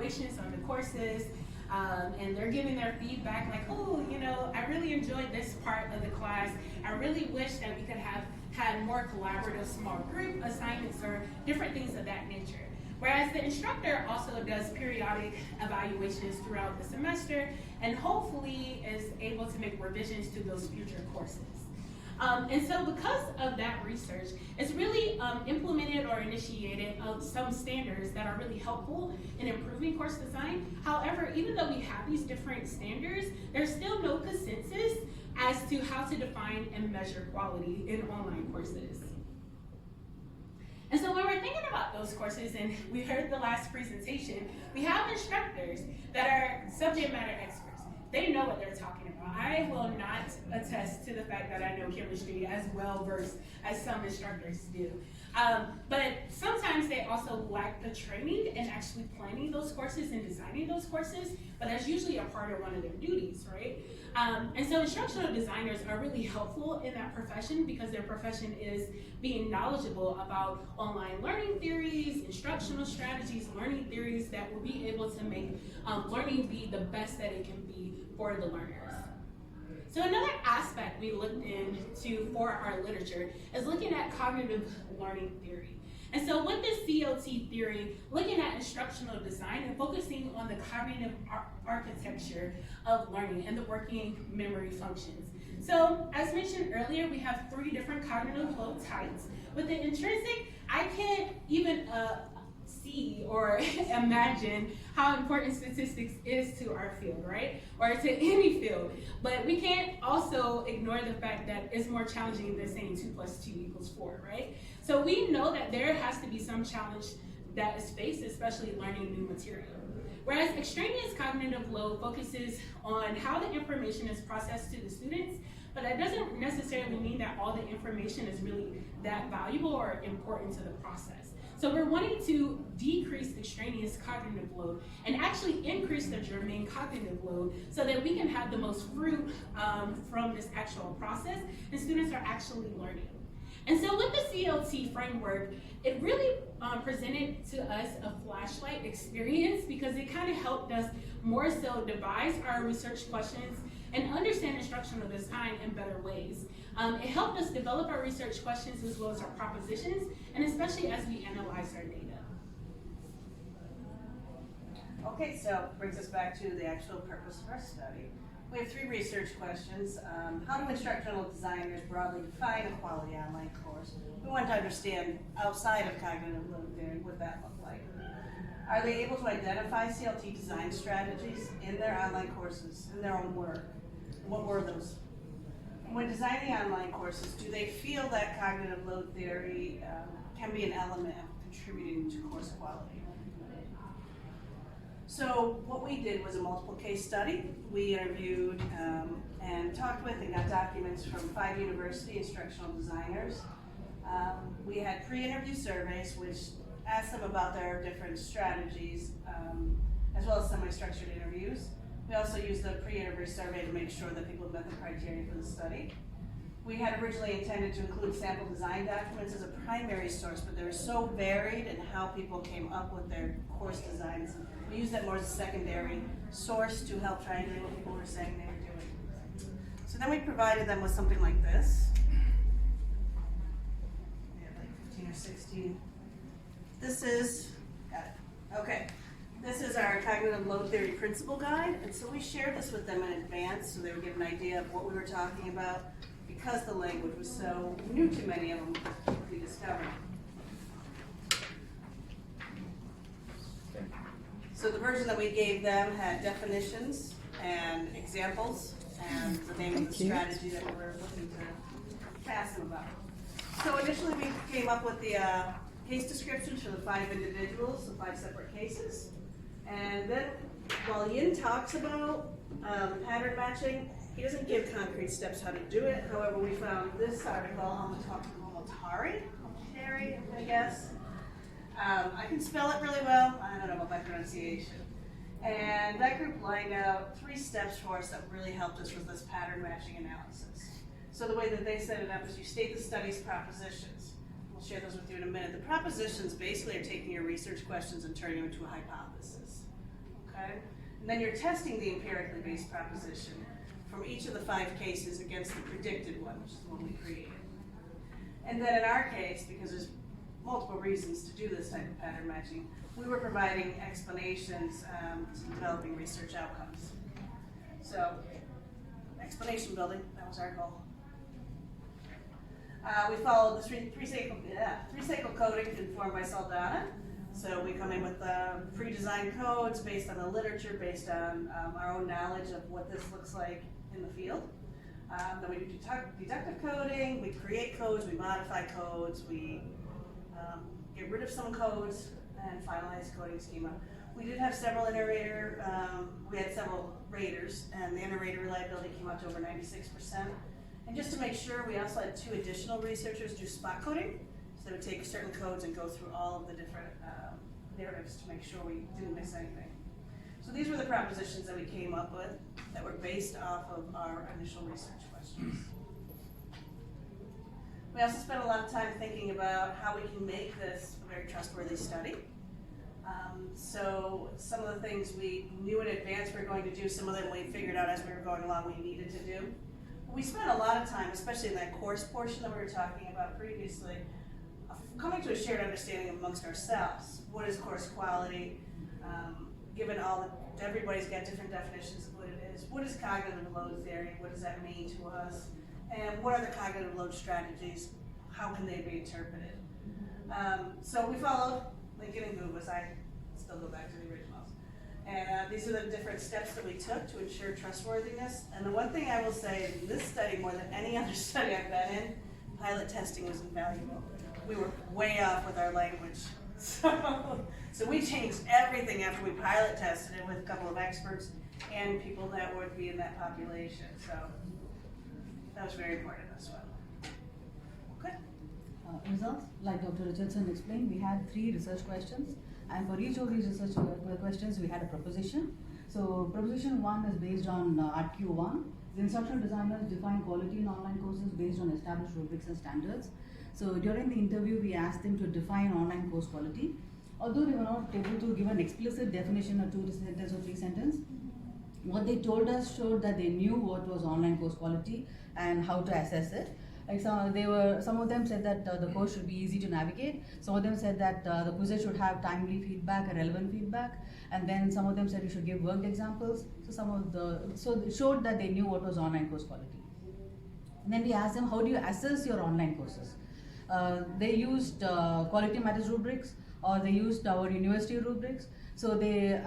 evaluations on the courses, and they're giving their feedback like, oh, you know, I really enjoyed this part of the class. I really wish that we could have had more collaborative small group assignments or different things of that nature. Whereas the instructor also does periodic evaluations throughout the semester and hopefully is able to make revisions to those future courses. And so because of that research, it's really implemented or initiated some standards that are really helpful in improving course design. However, even though we have these different standards, there's still no consensus as to how to define and measure quality in online courses. And so when we're thinking about those courses, and we heard the last presentation, we have instructors that are subject matter experts. They know what they're talking about. I will not attest to the fact that I know chemistry as well versed as some instructors do. But sometimes they also lack the training in actually planning those courses and designing those courses, but that's usually a part of one of their duties, right? And so instructional designers are really helpful in that profession because their profession is being knowledgeable about online learning theories, instructional strategies, learning theories that will be able to make learning be the best that it can be for the learners. So another aspect we looked into for our literature is looking at cognitive learning theory. And so with this CLT theory, looking at instructional design and focusing on the cognitive architecture of learning and the working memory functions. So as mentioned earlier, we have 3 different cognitive load types. With the intrinsic, I can't even see or imagine how important statistics is to our field, right? Or to any field. But we can't also ignore the fact that it's more challenging than saying 2 + 2 = 4, right? So we know that there has to be some challenge that is faced, especially learning new material. Whereas extraneous cognitive load focuses on how the information is processed to the students, but that doesn't necessarily mean that all the information is really that valuable or important to the process. So we're wanting to decrease extraneous cognitive load and actually increase the germane cognitive load so that we can have the most fruit from this actual process and students are actually learning. And so with the CLT framework, it really presented to us a flashlight experience because it kind of helped us more so devise our research questions and understand instructional design in better ways. It helped us develop our research questions as well as our propositions, and especially as we analyze our data. Okay, so brings us back to the actual purpose of our study. We have 3 research questions. How do instructional designers broadly define a quality online course? We want to understand outside of cognitive load theory what that look like. Are they able to identify CLT design strategies in their online courses, in their own work? What were those? When designing online courses, do they feel that cognitive load theory can be an element of contributing to course quality? So what we did was a multiple case study. We interviewed and talked with and got documents from 5 university instructional designers. We had pre-interview surveys which asked them about their different strategies as well as semi-structured interviews. We also used the pre-interview survey to make sure that people met the criteria for the study. We had originally intended to include sample design documents as a primary source, but they were so varied in how people came up with their course designs. We used that more as a secondary source to help triangulate what people were saying they were doing. So then we provided them with something like this. We had like 15 or 16. This is, got it, okay. This is our cognitive load theory principle guide, and so we shared this with them in advance so they would get an idea of what we were talking about because the language was so new to many of them we discovered. So the version that we gave them had definitions and examples and the name of the strategy that we were looking to ask them about. So initially we came up with the case descriptions for the 5 individuals, the 5 separate cases. And then while Yin talks about pattern matching, he doesn't give concrete steps how to do it. However, we found this article on the Tari, I guess. I can spell it really well. I don't know about my pronunciation. And that group lined out 3 steps for us that really helped us with this pattern matching analysis. So the way that they set it up is you state the study's propositions. We'll share those with you in a minute. The propositions basically are taking your research questions and turning them into a hypothesis. And then you're testing the empirically based proposition from each of the 5 cases against the predicted one, which is the one we created. And then in our case, because there's multiple reasons to do this type of pattern matching, we were providing explanations to developing research outcomes. So, explanation building, that was our goal. We followed the three-cycle coding informed by Saldana. So we come in with pre-designed codes based on the literature, based on our own knowledge of what this looks like in the field. Then we do deductive coding, we create codes, we modify codes, we get rid of some codes, and finalize coding schema. We did have several we had several raters, and the inter-rater reliability came out to over 96%. And just to make sure, we also had 2 additional researchers do spot coding. So they would take certain codes and go through all of the different narratives to make sure we didn't miss anything. So these were the propositions that we came up with that were based off of our initial research questions. We also spent a lot of time thinking about how we can make this a very trustworthy study. So some of the things we knew in advance we were going to do, some of them we figured out as we were going along we needed to do. We spent a lot of time, especially in that course portion that we were talking about previously, coming to a shared understanding amongst ourselves. What is course quality? Given everybody's got different definitions of what it is. What is cognitive load theory? What does that mean to us? And what are the cognitive load strategies? How can they be interpreted? So we followed Lincoln and Gubas. I still go back to the originals. And these are the different steps that we took to ensure trustworthiness. And the one thing I will say in this study, more than any other study I've been in, pilot testing was invaluable. We were way off with our language. So we changed everything after we pilot tested it with a couple of experts and people that would be in that population. So that was very important as well. Okay. Results, like Dr. Richardson explained, we had 3 research questions, and for each of these research questions we had a proposition. So proposition 1 is based on RQ1. The instructional designers define quality in online courses based on established rubrics and standards. So during the interview we asked them to define online course quality. Although they were not able to give an explicit definition or 2 sentences or 3 sentences, what they told us showed that they knew what was online course quality and how to assess it. Like some of them said that the course should be easy to navigate. Some of them said that the quizzes should have timely feedback and relevant feedback. And then some of them said you should give worked examples. So it showed that they knew what was online course quality. And then we asked them, how do you assess your online courses? They used quality matters rubrics, or they used our university rubrics. So they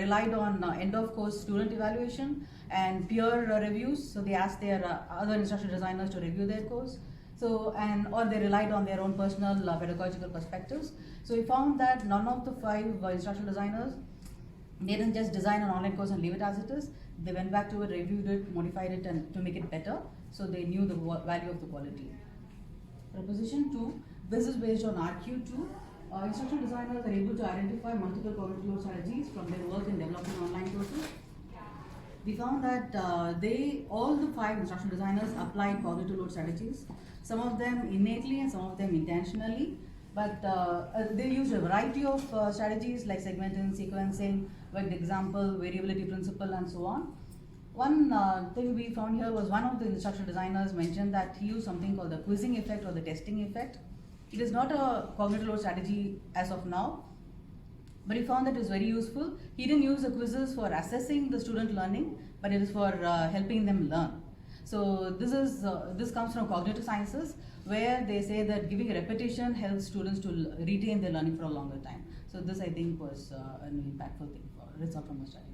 relied on end of course student evaluation and peer reviews. So they asked their other instructional designers to review their course. Or they relied on their own personal pedagogical perspectives. So we found that none of the 5 instructional designers, they didn't just design an online course and leave it as it is. They went back to it, reviewed it, modified it, and to make it better. So they knew the value of the quality. Proposition 2, this is based on RQ2. Instructional designers are able to identify multiple cognitive load strategies from their work in developing online courses. We found that all the 5 instructional designers applied cognitive load strategies, some of them innately and some of them intentionally, but they used a variety of strategies like segmenting, sequencing, worked example, variability principle, and so on. One thing we found here was one of the instructional designers mentioned that he used something called the quizzing effect or the testing effect. It is not a cognitive load strategy as of now, but he found that it was very useful. He didn't use the quizzes for assessing the student learning, but it is for helping them learn. So this comes from cognitive sciences, where they say that giving repetition helps students to retain their learning for a longer time. So this, I think, was an impactful thing for result from the study.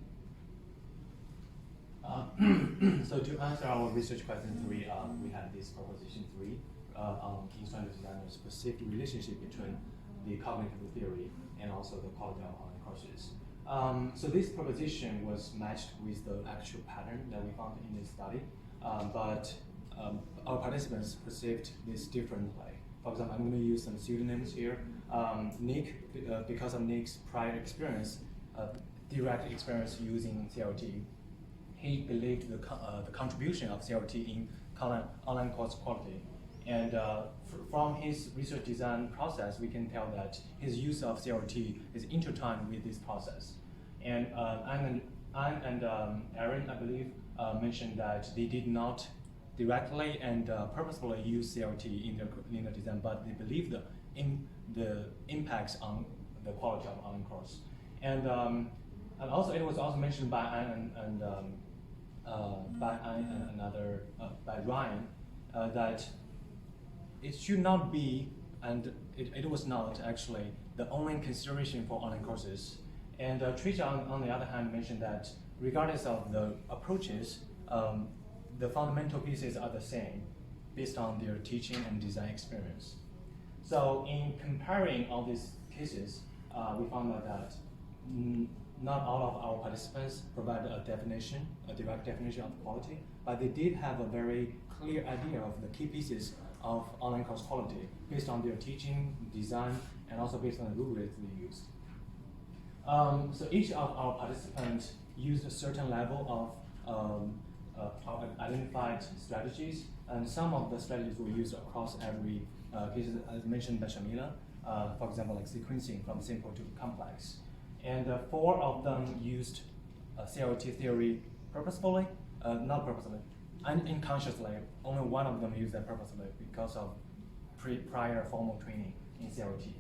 So to answer our research question 3, we had this proposition 3 on instructional designers' perceived relationship between the cognitive theory and also the quality of online courses. So this proposition was matched with the actual pattern that we found in this study, but our participants perceived this differently. For example, I'm going to use some pseudonyms here. Nick, because of Nick's prior experience, direct experience using CLT, he believed the contribution of CLT in online course quality. And from his research design process, we can tell that his use of CLT is intertwined with this process. And Anne and Aaron, I believe, mentioned that they did not directly and purposefully use CLT in their design, but they believe the impacts on the quality of online course. And also it was also mentioned by Anne and by Ryan that it should not be, and it was not actually the only consideration for online courses. And Tricia, on the other hand, mentioned that regardless of the approaches, the fundamental pieces are the same based on their teaching and design experience. So in comparing all these cases, we found out that not all of our participants provided a direct definition of quality, but they did have a very clear idea of the key pieces of online course quality based on their teaching, design, and also based on the rubrics they used. So each of our participants used a certain level of identified strategies, and some of the strategies were used across every cases, as mentioned by Shamila. For example, like sequencing from simple to complex. And 4 of them used CLT theory purposefully, not purposefully, unconsciously. Only 1 of them used that purposefully because of prior formal training in CLT.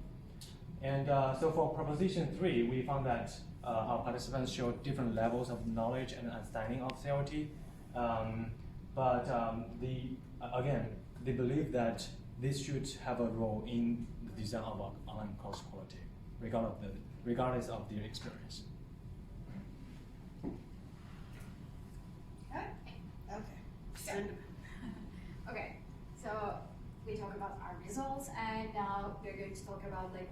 And so for proposition 3, we found that our participants showed different levels of knowledge and understanding of CLT. Again, they believe that this should have a role in the design of online course quality, regardless of their experience. Okay. Okay, so we talk about our results, and now we're going to talk about like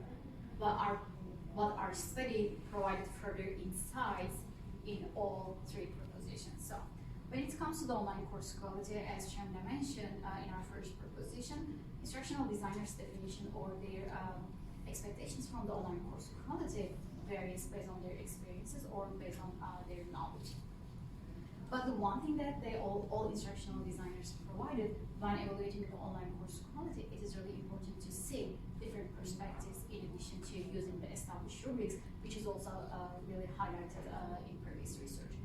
what our study provided further insights in all 3 propositions. So when it comes to the online course quality, as Shamla mentioned in our first proposition, instructional designers' definition or their expectations from the online course quality varies based on their experiences or based on their knowledge. But the one thing that all instructional designers provided when evaluating the online course quality, it is really important to see different perspectives in addition to using the established rubrics, which is also really highlighted in previous research.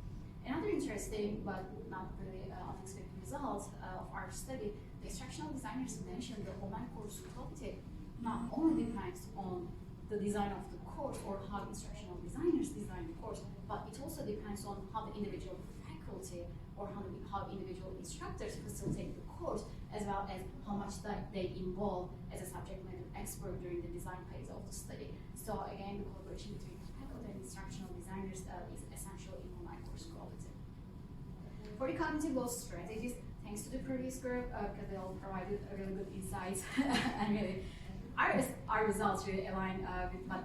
Another interesting but not really unexpected result of our study, the instructional designers mentioned the online course quality not only depends on the design of the course or how instructional designers design the course, but it also depends on how the individual faculty or how individual instructors facilitate the course, as well as how much they involve as a subject matter expert during the design phase of the study. So again, the collaboration between faculty and instructional designers is essential in online course quality. For the cognitive load strategies, thanks to the previous group, because they all provided really good insights and really our results really align with what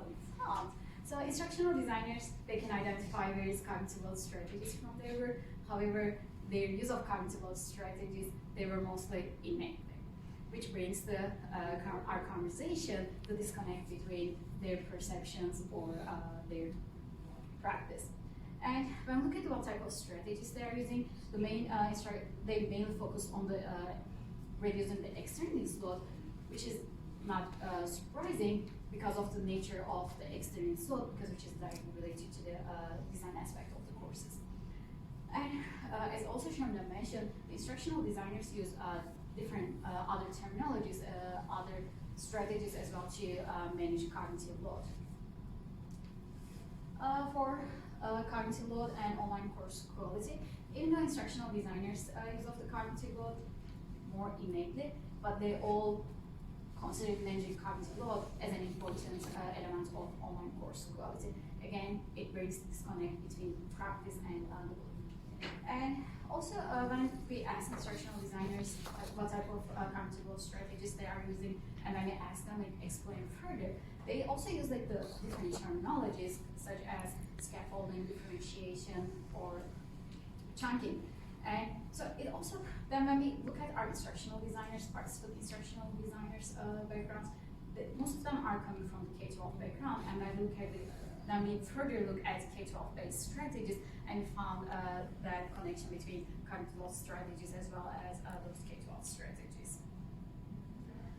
we found. So instructional designers, they can identify various cognitive load strategies from their work. However, their use of cognitive load strategies, they were mostly innate, which brings our conversation the disconnect between their perceptions or their practice. And when we look at what type of strategies they are using, they mainly focus on the reducing the external load, which is not surprising because of the nature of the external load, which is directly related to the design aspect of the courses. And as also Shamla mentioned, the instructional designers use different other terminologies, other strategies as well to manage cognitive load. For cognitive load and online course quality, even though instructional designers use of the cognitive load more innately, but they all consider managing cognitive load as an important element of online course quality. Again, it brings the disconnect between practice and the belief. And also, when we ask instructional designers what type of cognitive load strategies they are using, and when we ask them like explain further, they also use like the different terminologies such as scaffolding, differentiation, or chunking. And so it also, then when we look at our instructional designers, participant instructional designers backgrounds, most of them are coming from the K-12 background, and when we further look at K-12 based strategies, and we found that connection between cognitive load strategies as well as those K-12 strategies.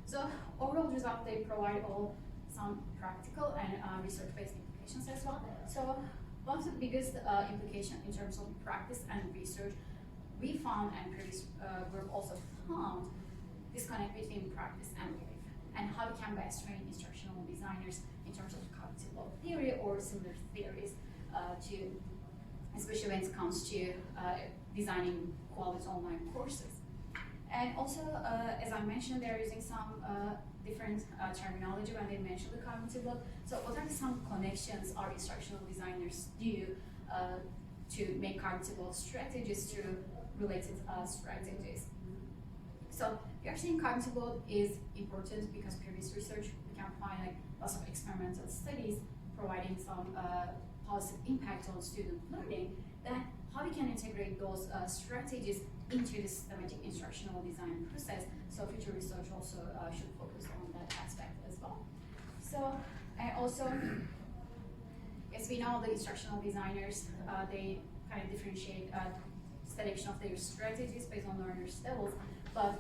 So overall result, they provide all some practical and research-based implications as well. So one of the biggest implication in terms of practice and research we found, and previous group also found, disconnect between practice and belief, and how we can best train instructional designers in terms of cognitive load theory or similar theories especially when it comes to designing quality online courses. And also, as I mentioned, they're using some different terminology when they mention the cognitive load. So what are some connections our instructional designers do to make cognitive load strategies to related strategies? So we are saying cognitive load is important because previous research, we can find like lots of experimental studies providing some positive impact on student learning, then how we can integrate those strategies into the systematic instructional design process. So future research also should focus on that aspect as well. So, and also, as we know, the instructional designers, they kind of differentiate selection of their strategies based on learners' levels, but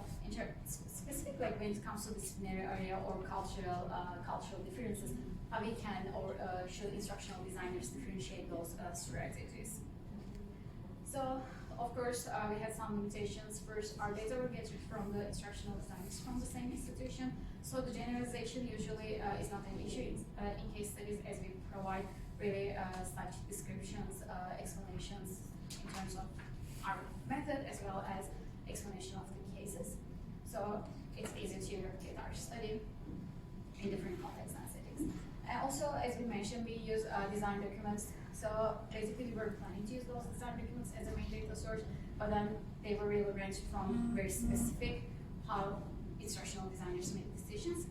specific, like when it comes to disciplinary area or cultural differences, how we can or should instructional designers differentiate those strategies. So, of course, we had some limitations. First, our data were gathered from the instructional designers from the same institution, so the generalization usually is not an issue in case studies, as we provide really such descriptions, explanations in terms of our method as well as explanation of the cases. So it's easy to replicate our study in different contexts and settings. And also, as we mentioned, we use design documents. So basically, we were planning to use those design documents as a main data source, but then they were really ranged from very specific how instructional designers make decisions,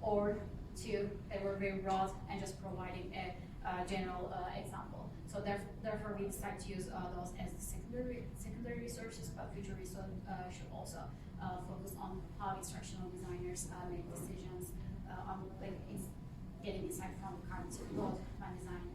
or to they were very broad and just providing a general example. So therefore, we decided to use those as the secondary resources, but future research should also focus on how instructional designers make decisions on like getting insight from the cognitive load when designing